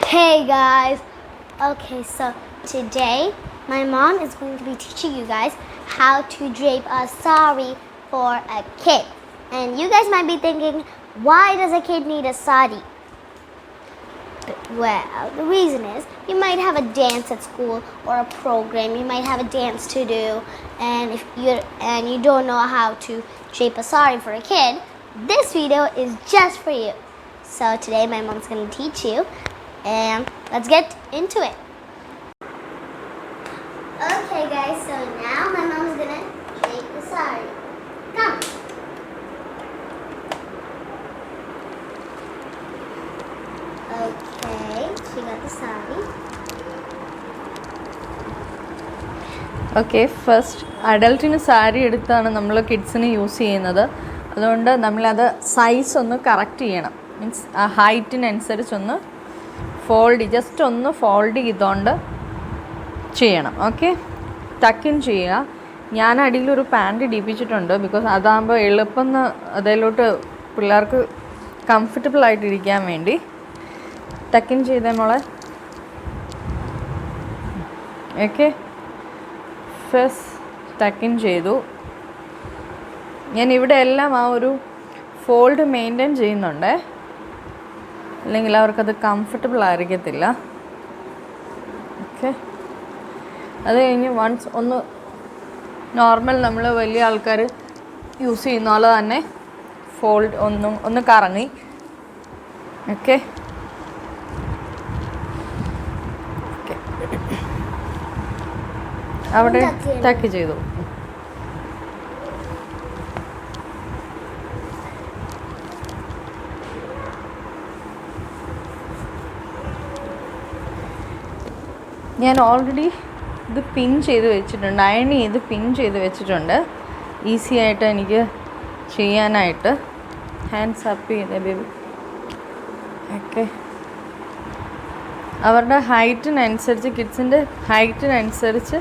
Hey guys! Okay, so today my mom is going to be teaching you guys how to drape a sari for a kid. And you guys might be thinking, why does a kid need a sari? Well, the reason is you might have a dance at school or a program. You might have a dance to do, and if you don't know how to drape a sari for a kid, this video is just for you. So today my mom's going to teach you, and let's get into it. Okay guys, so now my mom's going to drape the sari. Come. Okay, she got the sari. Okay first അഡൽട്ടിന് സാരി എടുത്താണ് നമ്മൾ കിഡ്സിന് use ചെയ്യുന്നത്. അതുകൊണ്ട് നമ്മളത് size ഒന്ന് correct ചെയ്യണം. Means ആ ഹൈറ്റിനനുസരിച്ചൊന്ന് just ഒന്ന് ഫോൾഡ് ചെയ്തുകൊണ്ട് ചെയ്യണം. ഓക്കെ, ടക്കിൻ ചെയ്യുക. ഞാൻ അടിയിലൊരു പാൻറ് ഇടിപ്പിച്ചിട്ടുണ്ട്, ബിക്കോസ് അതാകുമ്പോൾ എളുപ്പം അതിലോട്ട് പിള്ളേർക്ക് കംഫർട്ടബിൾ ആയിട്ടിരിക്കാൻ വേണ്ടി. ടക്കിൻ ചെയ്തേ മോളെ. ഓക്കെ, ഫസ്റ്റ് ടക്കിൻ ചെയ്തു. ഞാൻ ഇവിടെ എല്ലാം ആ ഒരു ഫോൾഡ് മെയിൻറ്റെയിൻ ചെയ്യുന്നുണ്ട്, അല്ലെങ്കിൽ അവർക്കത് കംഫർട്ടബിൾ ആയിരിക്കത്തില്ല. ഓക്കെ, അത് കഴിഞ്ഞ് വൺസ് ഒന്ന് നോർമൽ നമ്മൾ വലിയ ആൾക്കാർ യൂസ് ചെയ്യുന്ന പോലെ തന്നെ ഫോൾഡ് ഒന്ന് കറങ്ങി. ഓക്കെ, അവിടെ ടക്ക് ചെയ്തു. ഞാൻ ഓൾറെഡി ഇത് പിൻ ചെയ്ത് വെച്ചിട്ടുണ്ട്, അയൺ ചെയ്ത് പിൻ ചെയ്ത് വെച്ചിട്ടുണ്ട്, ഈസി ആയിട്ട് എനിക്ക് ചെയ്യാനായിട്ട്. ഹാൻഡ്സ് അപ്പ് ചെയ്തേ ബേബി. ഓക്കെ, അവരുടെ ഹൈറ്റിനനുസരിച്ച്, കിഡ്സിൻ്റെ ഹൈറ്റിനനുസരിച്ച്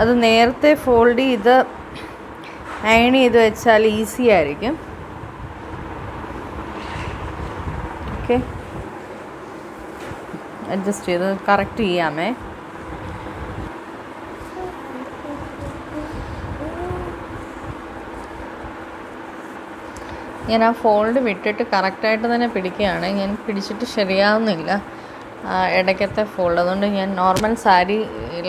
അത് നേരത്തെ ഫോൾഡ് ചെയ്ത് അയൺ ചെയ്ത് വെച്ചാൽ ഈസി ആയിരിക്കും. ഓക്കെ, അഡ്ജസ്റ്റ് ചെയ്ത് കറക്റ്റ് ചെയ്യാമേ. ഞാൻ ആ ഫോൾഡ് വിട്ടിട്ട് കറക്റ്റായിട്ട് തന്നെ പിടിക്കുകയാണ്. ഞാൻ പിടിച്ചിട്ട് ശരിയാവുന്നില്ല ഇടയ്ക്കത്തെ ഫോൾഡ്. അതുകൊണ്ട് ഞാൻ നോർമൽ സാരി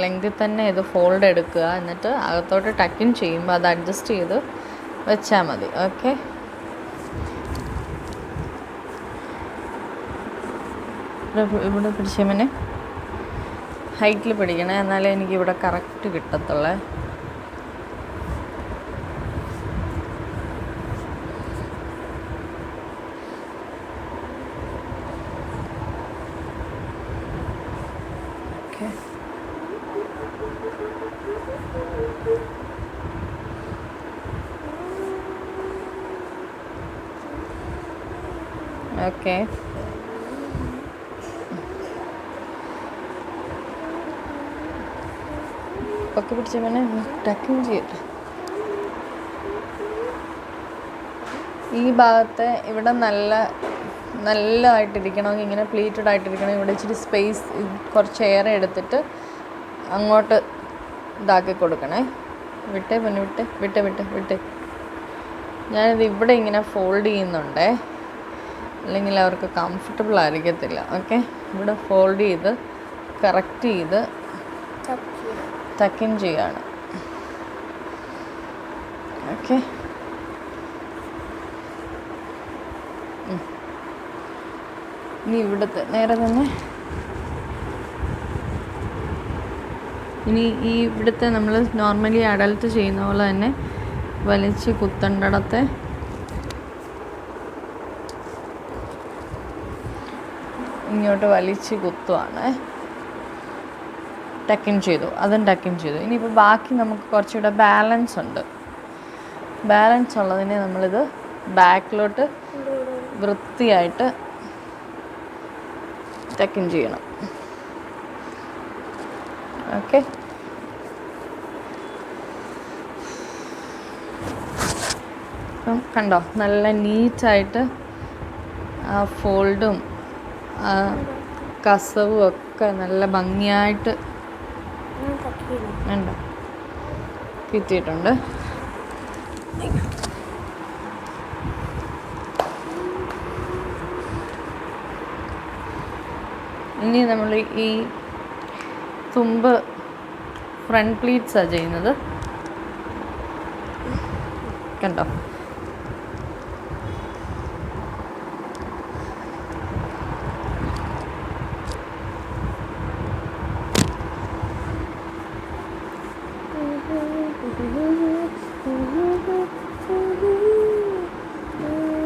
ലെങ്തിൽ തന്നെ ഇത് ഫോൾഡ് എടുക്കുക, എന്നിട്ട് അകത്തോട്ട് ടക്കിൻ ചെയ്യുമ്പോൾ അത് അഡ്ജസ്റ്റ് ചെയ്ത് വെച്ചാൽ മതി. ഓക്കെ, ഇവിടെ പിടിച്ചതിനെ ഹൈറ്റിൽ പിടിക്കണേ, എന്നാലേ എനിക്ക് ഇവിടെ കറക്റ്റ് കിട്ടത്തുള്ളേ. ഓക്കെ, ഒക്കെ പിടിച്ച പിന്നെ ടക്കിങ് ചെയ്യട്ടെ. ഈ ഭാഗത്തെ ഇവിടെ നല്ലതായിട്ടിരിക്കണമെങ്കിൽ ഇങ്ങനെ പ്ലീറ്റഡ് ആയിട്ടിരിക്കണം. ഇവിടെ ഇച്ചിരി സ്പേസ് കുറച്ച് എയർ എടുത്തിട്ട് അങ്ങോട്ട് ഇതാക്കി കൊടുക്കണേ. വിട്ടേ പിന്നെ വിട്ടേ. ഞാനിത് ഇവിടെ ഇങ്ങനെ ഫോൾഡ് ചെയ്യുന്നുണ്ടേ, അല്ലെങ്കിൽ അവർക്ക് കംഫർട്ടബിൾ ആയിരിക്കത്തില്ല. ഓക്കെ, ഇവിടെ ഫോൾഡ് ചെയ്ത് കറക്റ്റ് ചെയ്ത് ടക്കിൻ ചെയ്യാണ്. ഓക്കെ, ഇനി ഇവിടുത്തെ നേരെ തന്നെ ഈ ഇവിടുത്തെ നമ്മൾ നോർമലി അഡൽട്ട് ചെയ്യുന്ന പോലെ തന്നെ വലിച്ച് കുത്തേണ്ടിടത്തെ ഇങ്ങോട്ട് വലിച്ച് കുത്തുവാണ്. ടക്കിൻ ചെയ്തു, അതും ടക്കിൻ ചെയ്തു. ഇനിയിപ്പോൾ ബാക്കി നമുക്ക് കുറച്ചുകൂടെ ബാലൻസ് ഉണ്ട്. ബാലൻസ് ഉള്ളതിനെ നമ്മളിത് ബാക്കിലോട്ട് വൃത്തിയായിട്ട് ടക്കിൻ ചെയ്യണം. ഓക്കെ, അപ്പം കണ്ടോ, നല്ല നീറ്റായിട്ട് ആ ഫോൾഡും കസവും ഒക്കെ നല്ല ഭംഗിയായിട്ട് ഉണ്ട് കിട്ടിയിട്ടുണ്ട്. ഇനി നമ്മൾ ഈ തുമ്പ് ഫ്രണ്ട് പ്ലീറ്റ്സാണ് ചെയ്യുന്നത്. കണ്ടോ?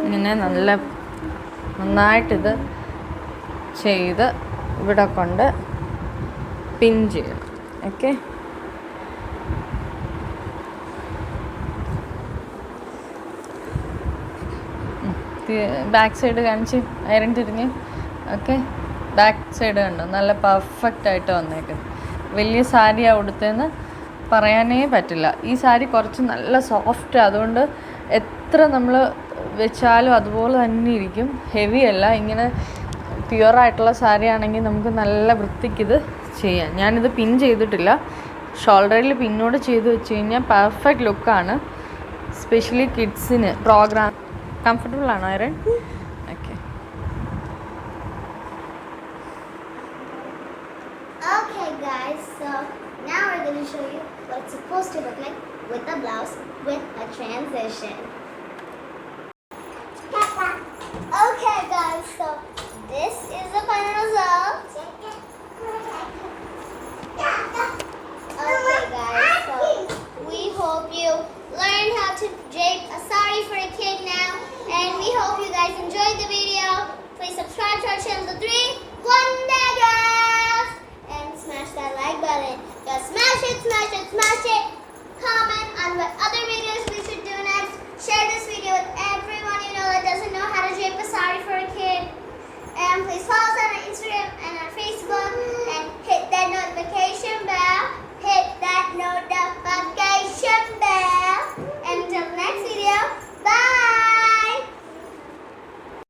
ഇങ്ങനെ നന്നായിട്ടിത് ചെയ്ത് ഇവിടെ കൊണ്ട് പിൻ ചെയ്യണം. ഓക്കെ, ബാക്ക് സൈഡ് കാണിച്ച് ഐറൺ തിരിഞ്ഞ്. ഓക്കെ, ബാക്ക് സൈഡ് കണ്ടോ നല്ല പെർഫെക്റ്റ് ആയിട്ട് വന്നേക്കുന്നത്. വലിയ സാരിയാണ് ഉടുത്തതെന്ന് പറയാനേ പറ്റില്ല. ഈ സാരി കുറച്ച് നല്ല സോഫ്റ്റ്, അതുകൊണ്ട് എത്ര നമ്മൾ വെച്ചാലും അതുപോലെ തന്നെ ഇരിക്കും. ഹെവി അല്ല. ഇങ്ങനെ പ്യുവറായിട്ടുള്ള സാരി ആണെങ്കിൽ നമുക്ക് നല്ല വൃത്തിക്കിത് ചെയ്യാം. ഞാനിത് പിൻ ചെയ്തിട്ടില്ല. ഷോൾഡറിൽ പിന്നോട് ചെയ്ത് വെച്ച് കഴിഞ്ഞാൽ പെർഫെക്റ്റ് ലുക്കാണ്. സ്പെഷ്യലി കിഡ്സിന് പ്രോഗ്രാം. കംഫർട്ടബിൾ ആണോ iron? Okay. Okay guys, so now we're going to show you what it's supposed to look like with the blouse with a transition. Okay guys, so this is the final result. Okay guys, so we hope you learned how to drape a sari for a kid now, and we hope you guys enjoyed the video. Please subscribe to our channel, the 3 Wonders, and smash that like button. Just smash it, smash it, smash it.